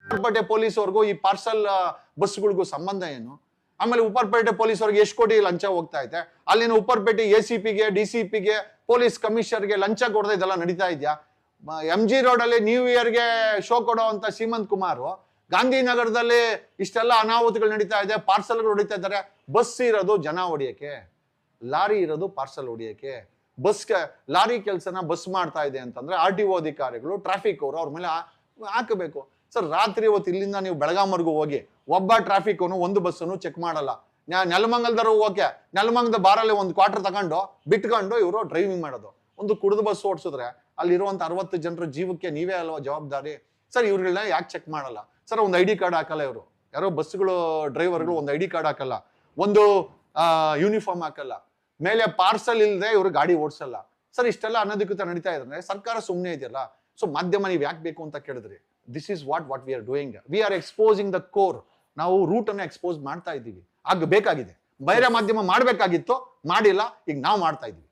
ಉಪ್ಪರ್ಪೇಟೆ ಪೊಲೀಸ್ವರೆಗೂ ಈ ಪಾರ್ಸಲ್ ಬಸ್ಗಳಿಗೂ ಸಂಬಂಧ ಏನು? ಆಮೇಲೆ ಉಪ್ಪರ್ಪೇಟೆ ಪೊಲೀಸ್ವರೆಗೆ ಎಷ್ಟು ಕೋಟಿ ಲಂಚ ಹೋಗ್ತಾ ಇದೆ? ಅಲ್ಲಿನ ಉಪ್ಪರ್ಪೇಟೆ ACPಗೆ DCPಗೆ ಪೊಲೀಸ್ ಕಮಿಷನರ್ಗೆ ಲಂಚ ಕೊಡದೆ ಇದೆಲ್ಲ ನಡೀತಾ ಇದೆಯಾ? MG ರೋಡ್ ಅಲ್ಲಿ ನ್ಯೂ ಇಯರ್ಗೆ ಶೋ ಕೊಡುವಂತ ಸೀಮಂತ್ ಕುಮಾರ್ ಗಾಂಧಿನಗರದಲ್ಲಿ ಇಷ್ಟೆಲ್ಲ ಅನಾಹುತಗಳು ನಡೀತಾ ಇದೆ, ಪಾರ್ಸಲ್ಗಳು ಹೊಡಿತಾ ಇದ್ದಾರೆ. ಬಸ್ ಇರೋದು ಜನ ಹೊಡಿಯಕ್ಕೆ, ಲಾರಿ ಇರೋದು ಪಾರ್ಸಲ್ ಹೊಡಿಯಕ್ಕೆ. ಲಾರಿ ಕೆಲಸನ ಬಸ್ ಮಾಡ್ತಾ ಇದೆ ಅಂತಂದ್ರೆ RTO ಅಧಿಕಾರಿಗಳು, ಟ್ರಾಫಿಕ್ ಅವರು ಅವ್ರ ಮೇಲೆ ಹಾಕಬೇಕು. ಸರ್, ರಾತ್ರಿ ಹೊತ್ತು ಇಲ್ಲಿಂದ ನೀವು ಬೆಳಗಾಂವರೆಗೂ ಹೋಗಿ ಒಬ್ಬ ಟ್ರಾಫಿಕ್ ಒಂದು ಬಸ್ಸನ್ನು ಚೆಕ್ ಮಾಡಲ್ಲ. ನೆಲಮಂಗಲದವರು ಓಕೆ, ನೆಲಮಂಗಲದ ಬಾರಲ್ಲಿ ಒಂದು ಕ್ವಾರ್ಟರ್ ತಗೊಂಡು ಬಿಟ್ಕೊಂಡು ಇವರು ಡ್ರೈವಿಂಗ್ ಮಾಡೋದು. ಒಂದು ಕುಡಿದು ಬಸ್ ಓಡಿಸಿದ್ರೆ ಅಲ್ಲಿರುವಂತ 60 ಜನರ ಜೀವಕ್ಕೆ ನೀವೇ ಅಲ್ವಾ ಜವಾಬ್ದಾರಿ? ಸರ್, ಇವ್ರಗಳನ್ನ ಯಾಕೆ ಚೆಕ್ ಮಾಡಲ್ಲ? ಸರ್, ಒಂದು ID ಕಾರ್ಡ್ ಹಾಕಲ್ಲ ಇವರು, ಯಾರೋ ಬಸ್ಗಳು ಡ್ರೈವರ್ಗಳು ಒಂದು ID ಕಾರ್ಡ್ ಹಾಕಲ್ಲ, ಒಂದು ಯೂನಿಫಾರ್ಮ್ ಹಾಕಲ್ಲ, ಮೇಲೆ ಪಾರ್ಸಲ್ ಇಲ್ಲದೆ ಇವರು ಗಾಡಿ ಓಡಿಸಲ್ಲ. ಸರ್, ಇಷ್ಟೆಲ್ಲ ಅನಧಿಕೃತ ನಡೀತಾ ಇದ್ರೆ ಸರ್ಕಾರ ಸುಮ್ಮನೆ ಇದೆಯಲ್ಲ. ಸೊ ಮಾಧ್ಯಮ ನೀವು ಯಾಕೆ ಬೇಕು ಅಂತ ಕೇಳಿದ್ರಿ. This is what we are doing. We are exposing the core. ನಾವು ರೂಟ್ ಅನ್ನು ಎಕ್ಸ್ಪೋಸ್ ಮಾಡ್ತಾ ಇದ್ದೀವಿ. ಬೇಕಾಗಿದೆ, ಬೇರೆ ಮಾಧ್ಯಮ ಮಾಡ್ಬೇಕಾಗಿತ್ತು, ಮಾಡಿಲ್ಲ, ಈಗ ನಾವು ಮಾಡ್ತಾ ಇದೀವಿ.